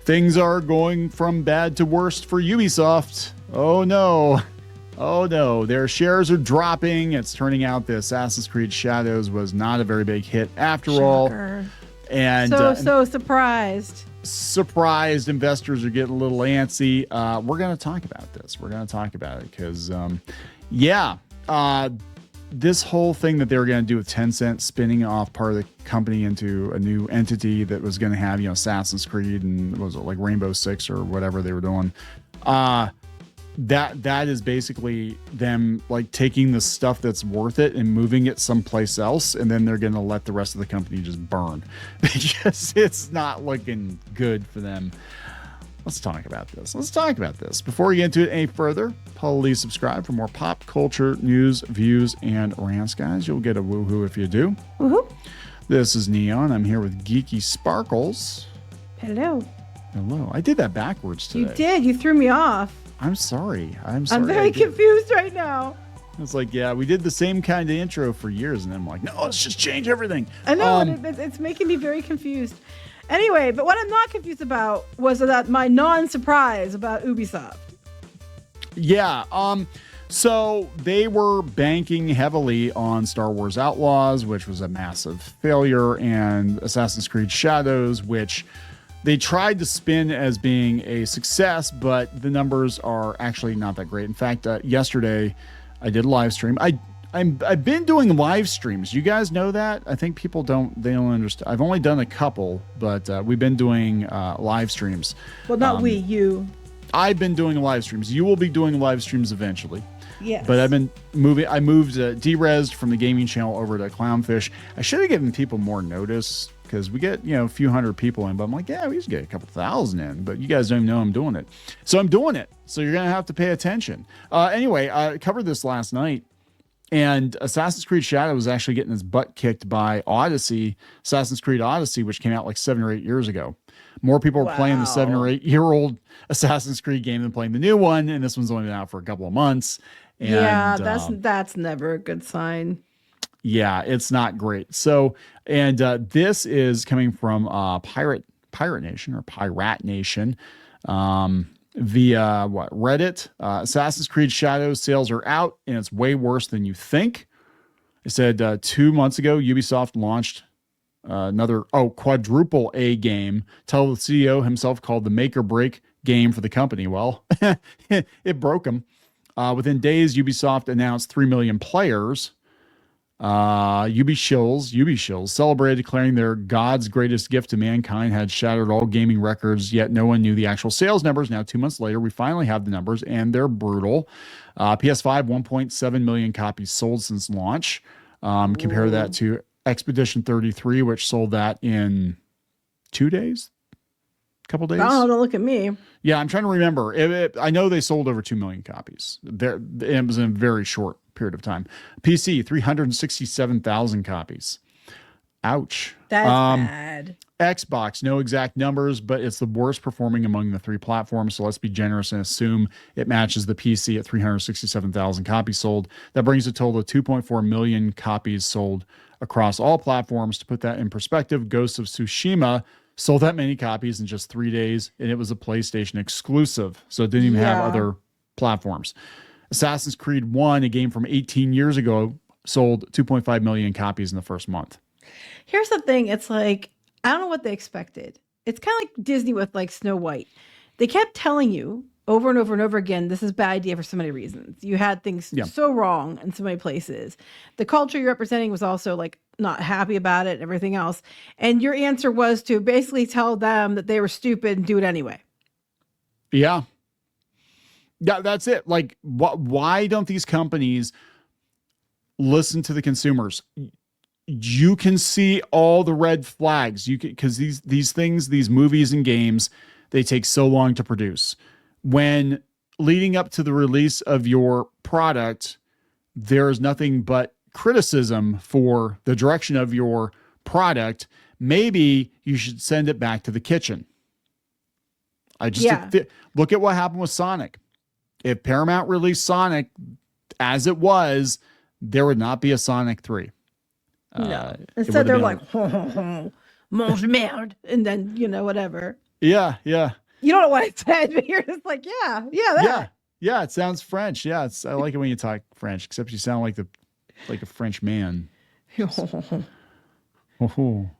Things are going from bad to worst for Ubisoft. Oh no. Oh no. Their shares are dropping. It's turning out that Assassin's Creed Shadows was not a very big hit after Shocker. all. And so surprised. Surprised investors are getting a little antsy. We're going to talk about this. We're going to talk about it because, this whole thing that they were going to do with Tencent spinning off part of the company into a new entity that was going to have, Assassin's Creed and what was it, like Rainbow Six or whatever they were doing. That is basically them like taking the stuff that's worth it and moving it someplace else, and then they're going to let the rest of the company just burn because it's not looking good for them. Let's talk about this. Before we get into it any further, please subscribe for more pop culture news, views, and rants, guys. You'll get a woohoo if you do. Woohoo. This is Kneon. I'm here with Geeky Sparkles. Hello. I did that backwards today. You did. You threw me off. I'm sorry. I'm very confused right now. It's like, yeah, we did the same kind of intro for years, and then I'm like, no, let's just change everything. I know, and it's making me very confused. Anyway, but what I'm not confused about was that my non-surprise about Ubisoft. Yeah, so they were banking heavily on Star Wars Outlaws, which was a massive failure, and Assassin's Creed Shadows, which they tried to spin as being a success, but the numbers are actually not that great. In fact, yesterday I did a live stream. I've been doing live streams. You guys know that? I think people don't understand. I've only done a couple, but we've been doing live streams. Well, not you. I've been doing live streams. You will be doing live streams eventually. Yes. But I moved DREZZED from the gaming channel over to Clownfish. I should have given people more notice because we get, a few hundred people in, but I'm like, yeah, we used to get a couple thousand in, but you guys don't even know I'm doing it. So I'm doing it. So you're going to have to pay attention. Anyway, I covered this last night. And Assassin's Creed Shadow was actually getting his butt kicked by Assassin's Creed Odyssey, which came out like 7 or 8 years ago. More people are playing the 7 or 8 year old Assassin's Creed game than playing the new one. And this one's only been out for a couple of months. And, yeah, that's never a good sign. Yeah, it's not great. So, and this is coming from Pirate Nation. Via Reddit. Assassin's Creed Shadows sales are out, and it's way worse than you think. It said 2 months ago, Ubisoft launched another quadruple A game. Tell the CEO himself called the make or break game for the company. Well, it broke him. Within days, Ubisoft announced 3 million players. Ubi celebrated, declaring their God's greatest gift to mankind had shattered all gaming records, yet no one knew the actual sales numbers. Now, 2 months later, we finally have the numbers, and they're brutal. PS5, 1.7 million copies sold since launch. Compare that to Expedition 33, which sold that in 2 days? Couple days? Oh, don't look at me. Yeah, I'm trying to remember. I know they sold over 2 million copies. It was in a very short period of time. PC, 367,000 copies. Ouch. That's bad. Xbox, no exact numbers, but it's the worst performing among the three platforms. So let's be generous and assume it matches the PC at 367,000 copies sold. That brings a total of 2.4 million copies sold across all platforms. To put that in perspective, Ghost of Tsushima sold that many copies in just 3 days, and it was a PlayStation exclusive. So it didn't even have other platforms. Assassin's Creed 1, a game from 18 years ago, sold 2.5 million copies in the first month. Here's the thing. It's like, I don't know what they expected. It's kind of like Disney with like Snow White. They kept telling you over and over and over again, this is a bad idea for so many reasons. You had things so wrong in so many places. The culture you're representing was also like not happy about it and everything else. And your answer was to basically tell them that they were stupid and do it anyway. Yeah. Yeah, that's it. Like, why don't these companies listen to the consumers? You can see all the red flags. You can, because these things, these movies and games, they take so long to produce. When leading up to the release of your product, there is nothing but criticism for the direction of your product. Maybe you should send it back to the kitchen. Look at what happened with Sonic. If Paramount released Sonic as it was, there would not be a Sonic 3. No. Instead, they're like, mange merde, and then, whatever. Yeah, yeah. You don't know what I said, but you're just like, yeah, that. Yeah. Yeah, it sounds French. Yeah, I like it when you talk French, except you sound like a French man. Oh,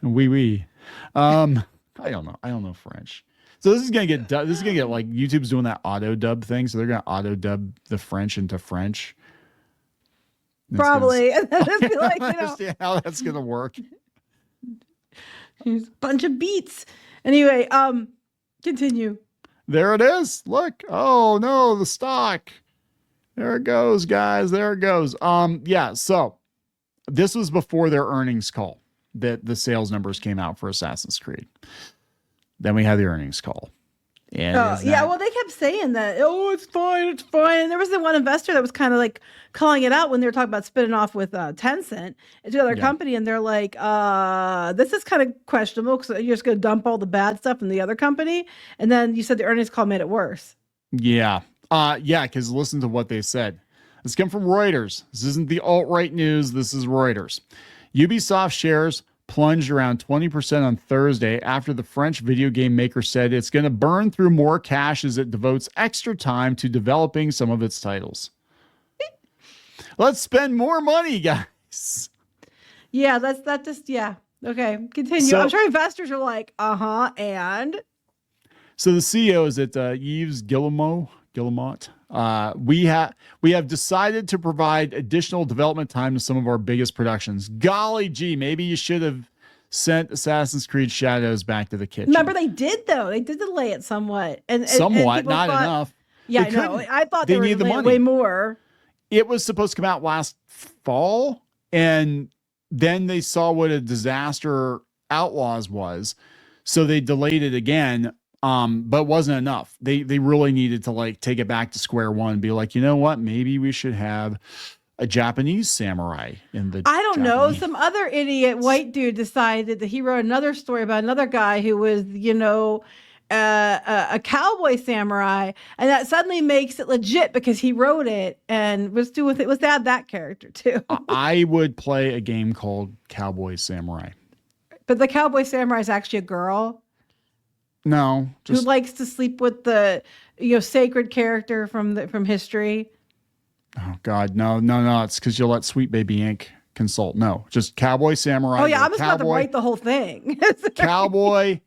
oui, oui. I don't know. I don't know French. So this is gonna get like YouTube's doing that auto dub thing. So they're gonna auto dub the French into French. Probably. And then it'd be I like, don't understand how that's gonna work. Here's a bunch of beats. Anyway, continue. There it is. Look. Oh no, the stock. There it goes, guys. There it goes. Yeah. So this was before their earnings call that the sales numbers came out for Assassin's Creed. Then we had the earnings call. And well, they kept saying that, it's fine, it's fine. And there was the one investor that was kind of like calling it out when they were talking about spinning off with Tencent into another company. And they're like, this is kind of questionable because you're just going to dump all the bad stuff in the other company. And then you said the earnings call made it worse. Yeah. Because listen to what they said. This came from Reuters. This isn't the alt-right news. This is Reuters. Ubisoft shares plunged around 20% on Thursday after the French video game maker said it's going to burn through more cash as it devotes extra time to developing some of its titles. Let's spend more money, guys. Yeah, Okay, continue. So, I'm sure investors are like, and? So the CEO is at Yves Guillemot. We have decided to provide additional development time to some of our biggest productions. Golly gee, maybe you should have sent Assassin's Creed Shadows back to the kitchen. Remember, they did though. They did delay it somewhat, and not enough. Yeah, I know. I thought they needed the money way more. It was supposed to come out last fall, and then they saw what a disaster Outlaws was, so they delayed it again. But it wasn't enough. They really needed to like take it back to square one and be like, you know what? Maybe we should have a Japanese samurai in the. I don't know. Some other idiot white dude decided that he wrote another story about another guy who was, a cowboy samurai, and that suddenly makes it legit because he wrote it and was doing it. Was to add that character too. I would play a game called Cowboy Samurai. But the cowboy samurai is actually a girl. No, who likes to sleep with the sacred character from history. Oh God, no! It's because you'll let Sweet Baby Inc. consult. No, just Cowboy Samurai. Oh yeah, I'm just about to write the whole thing. Cowboy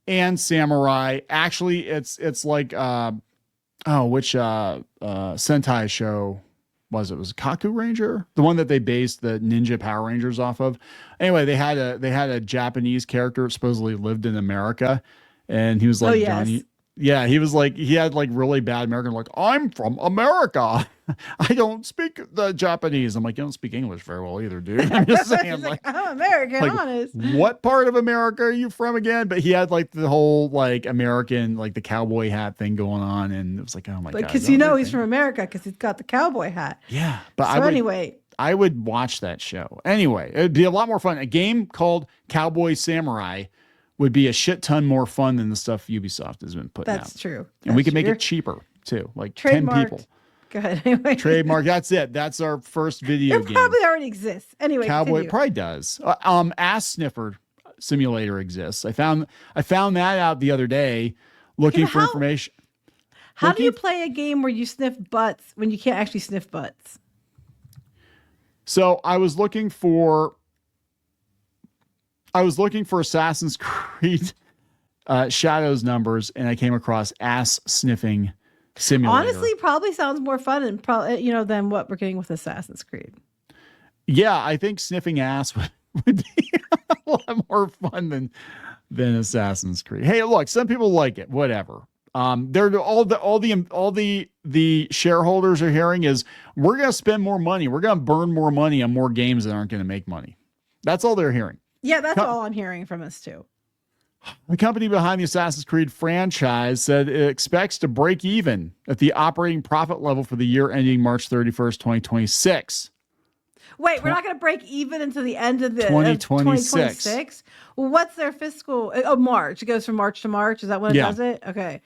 and Samurai. Actually, it's like which Sentai show was it? Was it Kaku Ranger? The one that they based the Ninja Power Rangers off of. Anyway, they had a Japanese character supposedly lived in America. And he was like, Johnny. Yeah, he was like, he had like really bad American, like, I'm from America. I don't speak the Japanese. I'm like, you don't speak English very well either, dude. I'm just saying, like, I'm American, like, honest. What part of America are you from again? But he had like the whole like American, like the cowboy hat thing going on. And it was like, oh my God. Because he's from America because he's got the cowboy hat. Yeah. But I would watch that show. Anyway, it'd be a lot more fun. A game called Cowboy Samurai would be a shit ton more fun than the stuff Ubisoft has been putting out. That's true. And we can make it cheaper too, like Trademarked. 10 people. Go ahead. Anyway. Trademark. That's it. That's our first video game. It probably already exists. Anyway, Cowboy continue. probably does. Ass Sniffer Simulator exists. I found that out the other day looking for information. How do you play a game where you sniff butts when you can't actually sniff butts? So I was looking for Assassin's Creed Shadows numbers, and I came across ass sniffing simulator. Honestly, probably sounds more fun and probably than what we're getting with Assassin's Creed. Yeah, I think sniffing ass would be a lot more fun than Assassin's Creed. Hey, look, some people like it. Whatever. They're all the shareholders are hearing is we're gonna spend more money. We're gonna burn more money on more games that aren't gonna make money. That's all they're hearing. Yeah, that's all I'm hearing from us too. The company behind the Assassin's Creed franchise said it expects to break even at the operating profit level for the year ending March 31st, 2026. Wait, we're not going to break even until the end of the 2026. Well, what's their fiscal? Oh, March. It goes from March to March. Is that when it does it? Okay.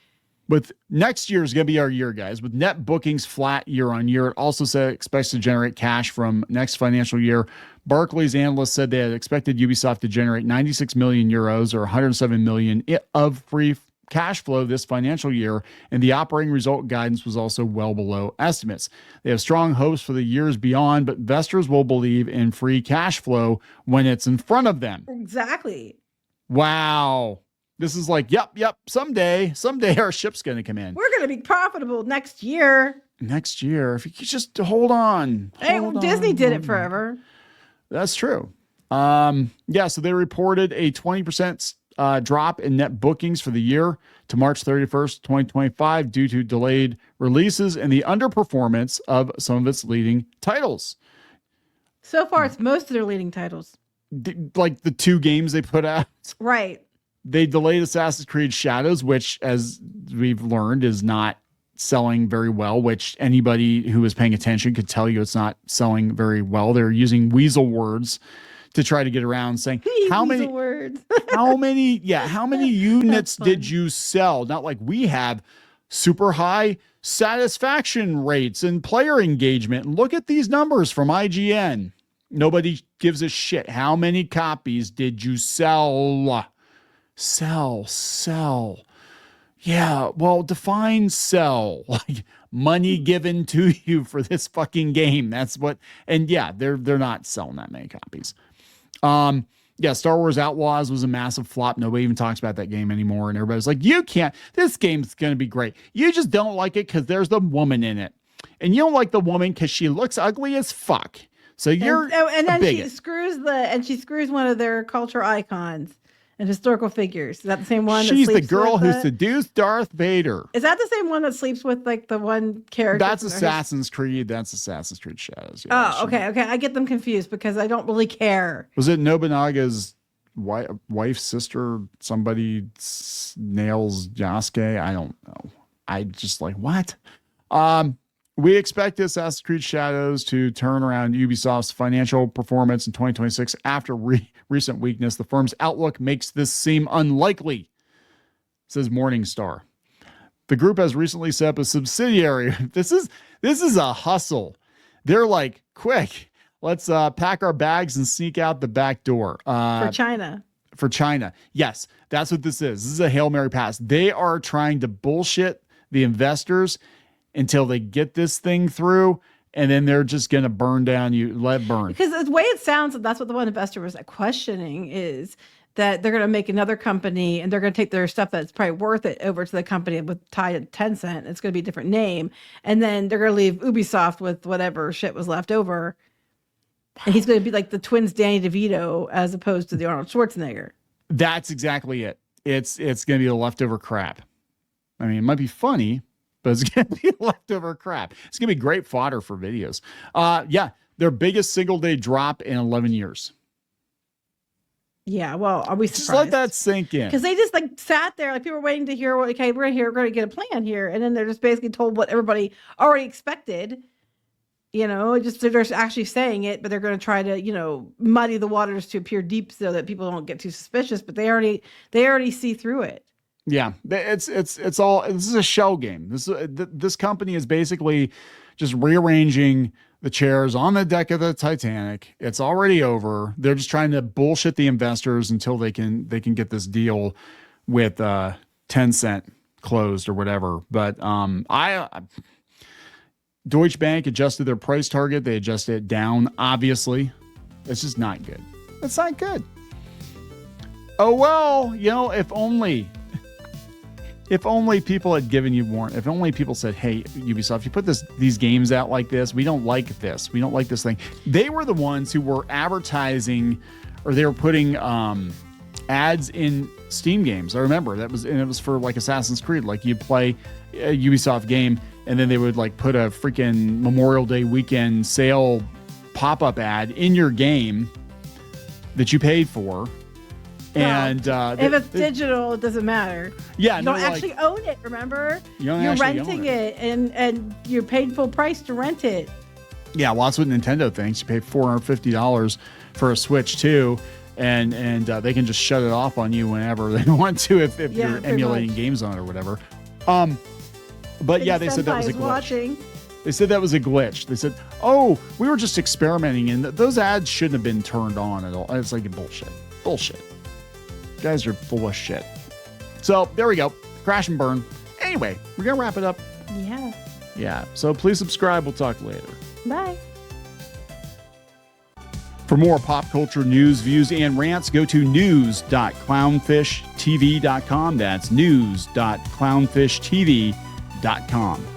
With next year is going to be our year, guys. With net bookings flat year on year, it also said expects to generate cash from next financial year. Barclays analysts said they had expected Ubisoft to generate 96 million euros or 107 million of free cash flow this financial year, and the operating result guidance was also well below estimates. They have strong hopes for the years beyond, but investors will believe in free cash flow when it's in front of them. Exactly. Wow. This is like, yep, someday our ship's going to come in. We're going to be profitable next year. Next year, if you could just hold on. Disney did it forever. That's true. So they reported a 20% drop in net bookings for the year to March 31st, 2025, due to delayed releases and the underperformance of some of its leading titles. So far, it's most of their leading titles. Like the 2 games they put out. Right. They delayed Assassin's Creed Shadows, which, as we've learned, is not selling very well, which anybody who is paying attention could tell you it's not selling very well. They're using weasel words to try to get around saying, how many units did you sell? Not like we have super high satisfaction rates and player engagement. And look at these numbers from IGN. Nobody gives a shit. How many copies did you sell? Sell. Yeah, well, define sell. Like money given to you for this fucking game. That's what, and yeah, they're not selling that many copies. Star Wars Outlaws was a massive flop. Nobody even talks about that game anymore. And everybody's like, this game's going to be great. You just don't like it because there's the woman in it. And you don't like the woman because she looks ugly as fuck. So you're and then she screws one of their culture icons and historical figures. Is that the same one? She's the girl who seduced Darth Vader. Is that the same one that sleeps with like the one character? That's Assassin's Creed. That's Assassin's Creed Shadows. Yeah, okay. I get them confused because I don't really care. Was it Nobunaga's wife, sister? Somebody nails Yasuke? I don't know. I just like, what? We expect Assassin's Creed Shadows to turn around Ubisoft's financial performance in 2026 after recent weakness. The firm's outlook makes this seem unlikely, says Morningstar. The group has recently set up a subsidiary. This is a hustle. They're like, quick, let's pack our bags and sneak out the back door. For China. For China. Yes, that's what this is. This is a Hail Mary pass. They are trying to bullshit the investors until they get this thing through, and then they're just going to burn down let burn. Because the way it sounds, that's what the one investor was questioning, is that they're going to make another company and they're going to take their stuff that's probably worth it over to the company with tied to Tencent. It's going to be a different name. And then they're going to leave Ubisoft with whatever shit was left over. And he's going to be like the twins Danny DeVito as opposed to the Arnold Schwarzenegger. That's exactly it. It's going to be the leftover crap. I mean, it might be funny, but it's going to be leftover crap. It's going to be great fodder for videos. Their biggest single day drop in 11 years. Yeah, well, are we surprised? Just let that sink in. Because they just like sat there, like people were waiting to hear, we're going to get a plan here. And then they're just basically told what everybody already expected. Just they're actually saying it, but they're going to try to, muddy the waters to appear deep so that people don't get too suspicious. But they already see through it. Yeah, it's all. This is a shell game. This company is basically just rearranging the chairs on the deck of the Titanic. It's already over. They're just trying to bullshit the investors until they can get this deal with Tencent closed or whatever. But Deutsche Bank adjusted their price target. They adjusted it down. Obviously, it's just not good. It's not good. Oh well, if only people had given you warning. If only people said, hey, Ubisoft, you put these games out like this. We don't like this. We don't like this thing. They were the ones who were advertising, or they were putting ads in Steam games. I remember it was for like Assassin's Creed. Like you play a Ubisoft game and then they would like put a freaking Memorial Day weekend sale pop-up ad in your game that you paid for. And if it's digital, it doesn't matter. Yeah, you don't actually own it. Remember, you're renting it, and you're paid full price to rent it. Yeah, well, that's what Nintendo thinks. You pay $450 for a Switch too, and they can just shut it off on you whenever they want to if you're emulating games on it or whatever. But yeah, they said that was a glitch. Watching. They said that was a glitch. They said, oh, we were just experimenting, and those ads shouldn't have been turned on at all. It's like bullshit. Bullshit. You guys are full of shit. So there we go. Crash and burn. Anyway, we're going to wrap it up. Yeah. Yeah. So please subscribe. We'll talk later. Bye. For more pop culture news, views, and rants, go to news.clownfishtv.com. That's news.clownfishtv.com.